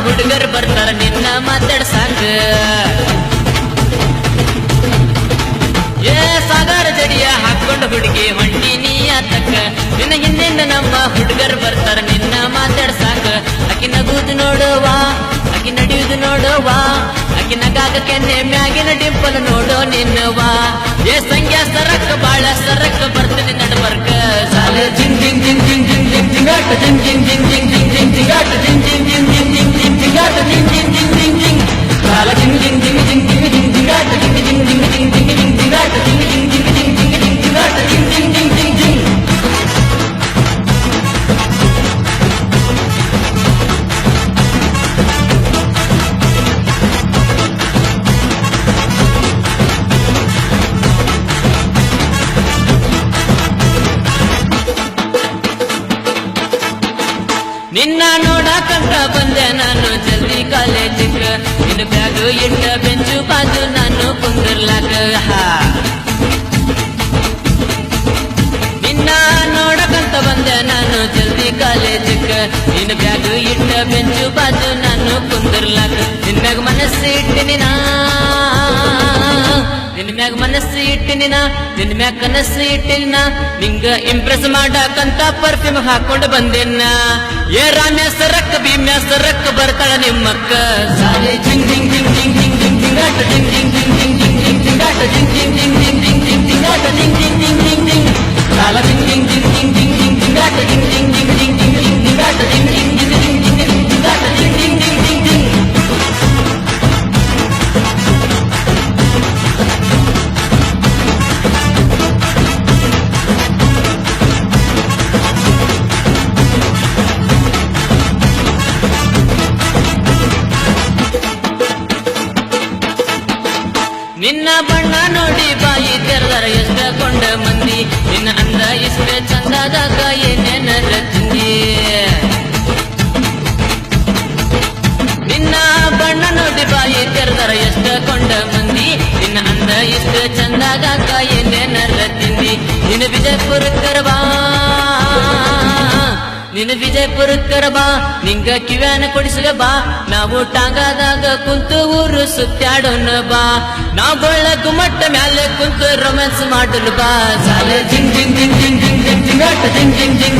ಹುಡುಗರು ಬರ್ತಾರ ನಿನ್ನ ಮಾತಾಡ್ಸಾಕ ಏ ಸಾಗರ ಜಡಿಯ ಹಾಕೊಂಡು ಹುಡುಗಿ ಹೊಂಟಿ ನೀ ಆತಕ್ಕ ನಿನ್ನ ಹಿಂದಿಂದ ನಮ್ಮ ಹುಡುಗರು ಬರ್ತಾರ ನಿನ್ನ ಮಾತಾಡ್ಸಾಕ ಆಕಿ ನಗುದು ನೋಡುವಾ ಆಕಿ ನಡೆಯುವುದು ನೋಡುವಾ ಆಕಿ ನಗಾಗ ಕೆನ್ನೆ ಮ್ಯಾಗಿನ ಡಿಂಪಲ್ ನೋಡೋ ನಿನ್ನವಾ ಏ ಸಂಖ್ಯಾ ಸರಕ್ಕ ಬಾಳ ಸರಕ್ಕ ಬರ್ತೀನಿ ನಡ್ಬರ್ಕ ಸಾಲೆ ಜಿಂಗ್ ಜಿಂಗ್ ಜಿಂಗ್ ಜಿಂಗ್ ಜಿಂಗ್ ಜಿಂಗ್ ಜಿಂಗಾಟ ಜಿಂಗ್ ಜಿಂಗ್ ಜಿಂಗ್ ಜಿಂಗ್ ಜಿಂಗ್ ಜಿಂಗ್ ಜಿಂಗಾಟ ಜಿಂಗ್ ಜಿಂಗ್ ಜಿಂಗ್ ಜಿಂಗ್ ಜಿಂಗ್ ಜಿಂಗ್ ಜಿಂಗಾಟ ಜಿಂಗ್ ಜಿಂಗ್ ಜಿಂಗ್ ಜಿಂಗ್ ಜಿಂಗ್ ಸಾಲ ಜಿಂಗ್ ಜಿಂಗ್ ಜಿಂಗ್ ಜಿಂಗ್ ಜಿಂಗ್ ಜಿಂಗ್ ಜಿಂಗಾಟ ಜಿಂಗ್ ಜಿಂಗ್ ಜಿಂಗ್ ಜಿಂಗ್ ಜಿಂಗ್ ಜಿಂಗ್ ಜಿಂಗಾಟ ಜಿಂಗ್ ಜಿಂಗ್ ಜಿಂಗ್ ಜಿಂಗ್ ಜಿಂಗ್ ಜಿಂಗ್ ಜಿಂಗಾಟ ಜಿಂಗ್ ಜಿಂಗ್ ಜಿಂಗ್ ಜಿಂಗ್ ಜಿಂಗ್ ನಿನ್ನ ನೋಡಕಂತ ಬಂದೆ ನಾನು ಜಲ್ದಿ ಕಾಲೇಜಿಗ ನಿನ್ನ ಬ್ಯಾಗು ಇಟ್ಟ ಬೆಂಚು ಬಾಜು ನಾನು ಕುಂದಿರ್ಲಾಕ ನಿನ್ನ ನೋಡಕಂತ ಬಂದೆ ನಾನು ಜಲ್ದಿ ಕಾಲೇಜಿಗ ನಿನ್ನ ಬ್ಯಾಗು ಇಟ್ಟ ಬೆಂಚು ಬಾಜು ನಾನು ಕುಂದಿರ್ಲಾಕ ನಿನ್ನ ಮ್ಯಾಗ ಮನಸ್ಸು ಇಟ್ಟಿನಿ ನಿನ್ನ ಮ್ಯಾಗ ಮನಸ್ಸು ಇಟ್ಟಿನಿನ ನಿನ್ನ ಮ್ಯಾಗ ಕನಸ್ಸು ಇಟ್ಟಿನ ನಿಂಗ ಇಂಪ್ರೆಸ್ ಮಾಡಕಂತ ಪರ್ಫ್ಯೂಮ್ ಹಾಕೊಂಡು ಬಂದಿನ ಏ ರಾಮ್ಯ ಸರಕ್ ಭೀಮ್ಯ ಸರಕ್ ಬರ್ತಾಳ ನಿಮ್ಮಕ್ಕ ಸಾಲೆ ಜಿಂಗ್ ಜಿಂಗ್ ಜಿಂಗ್ ಜಿಂಗ್ ಜಿಂಗ್ ಜಿಂಗ್ ಜಿಂಗಾಟ ಜಿಂಗ್ ಜಿಂಗ್ ಜಿಂಗ್ ಜಿಂಗ್ ಜಿಂಗ್ ಜಿಂಗ್ ಜಿಂಗಾಟ ಜಿಂಗ್ ಜಿಂಗ್ ಜಿಂಗ್ ಜಿಂಗ್ ಜಿಂಗ್ ಜಿಂಗ್ ಜಿಂಗಾಟ ಜಿಂಗ್ ಜಿಂಗ್ ಜಿಂಗ್ ಜಿಂಗ್ ಜಿಂಗ್ ಸಾಲ ಜಿಂಗ್ ಜಿಂಗ್ ಜಿಂಗ್ ಜಿಂಗ್ ಜಿಂಗ್ ಜಿಂಗ್ ಜಿಂಗಾಟ ಜಿಂಗ್ ಜಿಂಗ್ ಜಿಂಗ್ ಜಿಂಗ್ ಜಿಂಗ್ ಜಿಂಗ್ ಜಿಂಗಾಟ ಜಿಂಗ್ ಜಿಂಗ್ ಜಿಂಗ್ ಜಿಂಗ್ ಜಿಂಗ್ ಜಿಂಗ್ ಜಿಂಗಾಟ ಜಿಂಗ್ ಜಿಂಗ್ ಜಿಂಗ್ ಜಿಂಗ್ ಜಿಂಗ್ ನಿನ್ನ ಬಣ್ಣ ನೋಡಿ ಬಾಯಿ ತೆರೆದರ ಎಷ್ಟ ಕೊಂಡ ಮಂದಿ ನಿನ್ನ ಅಂದ ಇಷ್ಟ ಚಂದದಾಗ ಏನೇನರ ತಿಂದಿ ನಿನ್ನ ಬಣ್ಣ ನೋಡಿ ಬಾಯಿ ತೆರೆದರ ಎಷ್ಟ ಕೊಂಡ ಮಂದಿ ನಿನ್ನ ಅಂದ ಇಷ್ಟ ಚಂದದಾಗ ಏನೇನರ ತಿಂದಿ ನಿನ್ನ ವಿಜಯಪುರಕ್ಕರ ಬಾ ನಿನ್ನ ವಿಜಯಪುರಕ್ಕರ ಬಾ ನಿಂಗ ಕಿವ್ಯಾನ ಕೊಡಿಸಲ ಬಾ ನಾವು ಟಾಂಗಾದಾಗ ಕುಂತು ಊರು ಸುತ್ತಾಡೋಣ ಬಾ ನಾವು ಗೊಳ್ಳ ಗುಮ್ಮಟ್ಟ ಮ್ಯಾಲೆ ಕುಂತು ರೊಮ್ಯಾನ್ಸ್ ಮಾಡಲು ಬಾ ಸಾಲೆ ಜಿಂಗ್ ಜಿಂಗ್ ಜಿಂಗ್ ಜಿಂಗ್ ಜಿಂಗ್ ಜಿಂಗ್ ಜಿಂಗಾಟ ಜಿಂಗ್ ಜಿಂಗ್ ಜಿಂಗ್